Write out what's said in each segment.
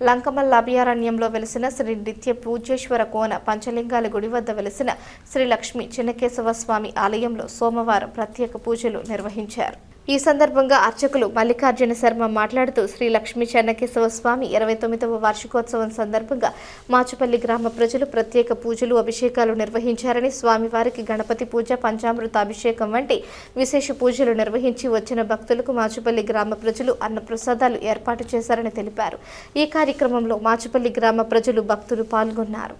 లంకమల్ల అభయారణ్యంలో వెలిసిన శ్రీ నిత్య పూజేశ్వర కోన పంచలింగాల గుడి వద్ద వెలిసిన శ్రీ లక్ష్మీ చిన్నకేశవ స్వామి ఆలయంలో సోమవారం ప్రత్యేక పూజలు నిర్వహించారు. ఈ సందర్భంగా అర్చకులు మల్లికార్జున శర్మ మాట్లాడుతూ శ్రీ లక్ష్మీ చెన్నకేశవ స్వామి 29వ వార్షికోత్సవం సందర్భంగా మాచుపల్లి గ్రామ ప్రజలు ప్రత్యేక పూజలు అభిషేకాలు నిర్వహించారని, స్వామివారికి గణపతి పూజ, పంచామృత అభిషేకం వంటి విశేష పూజలు నిర్వహించి వచ్చిన భక్తులకు మాచుపల్లి గ్రామ ప్రజలు అన్నప్రసాదాలు ఏర్పాటు చేశారని తెలిపారు. ఈ కార్యక్రమంలో మాచుపల్లి గ్రామ ప్రజలు భక్తులు పాల్గొన్నారు.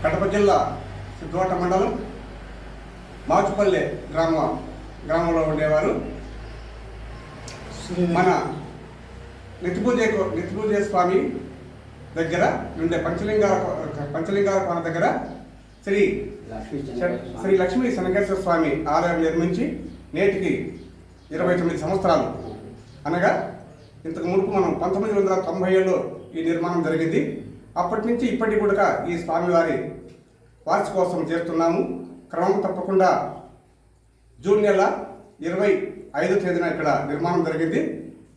కడప జిల్లా సిద్ధోట మండలం మాచుపల్లి గ్రామంలో ఉండేవారు. మన నిత్యపూజ స్వామి దగ్గర ఉండే పంచలింగాల కోన దగ్గర శ్రీ లక్ష్మీ చెన్నకేశవ స్వామి ఆలయం నిర్మించి నేటికి 29 సంవత్సరాలు, అనగా ఇంతకు మునుపు మనం 1997లో ఈ నిర్మాణం జరిగింది. అప్పటి నుంచి ఇప్పటికి కూడా ఈ స్వామివారి వార్షికోత్సవం చేస్తున్నాము. క్రమం తప్పకుండా జూన్ నెల 25వ తేదీన ఇక్కడ నిర్మాణం జరిగింది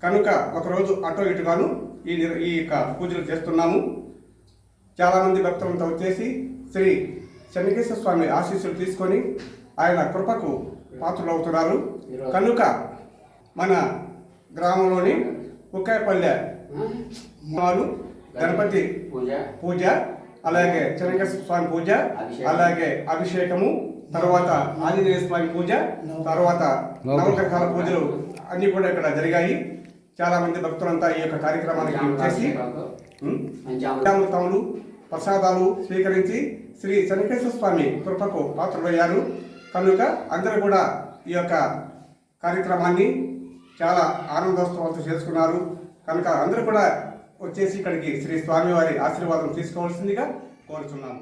కనుక ఒకరోజు అటో ఇటుగాను ఈ యొక్క పూజలు చేస్తున్నాము. చాలామంది భక్తులంతా వచ్చేసి శ్రీ చెన్నకేశవ స్వామి ఆశీస్సులు తీసుకొని ఆయన కృపకు పాత్రలు అవుతున్నారు. కనుక మన గ్రామంలోని ఉక్కాయపల్లె గణపతి పూజ, అలాగే చెన్నకేశవ స్వామి పూజ, అలాగే అభిషేకము, తర్వాత ఆంజనేయ స్వామి పూజ, తర్వాత నవగ్రహాల పూజలు అన్ని కూడా ఇక్కడ జరిగాయి. చాలా మంది భక్తులంతా ఈ యొక్క కార్యక్రమానికి వచ్చేసి పంచామృతములు, ప్రసాదాలు స్వీకరించి శ్రీ చెన్నకేశవ స్వామి కృపకు పాత్రులయ్యారు. కనుక అందరూ కూడా ఈ యొక్క కార్యక్రమాన్ని చాలా ఆనందోత్సవాలతో చేసుకున్నారు. కనుక అందరూ కూడా వచ్చేసి ఇక్కడికి శ్రీ స్వామివారి ఆశీర్వాదం తీసుకోవాల్సిందిగా కోరుచున్నాము.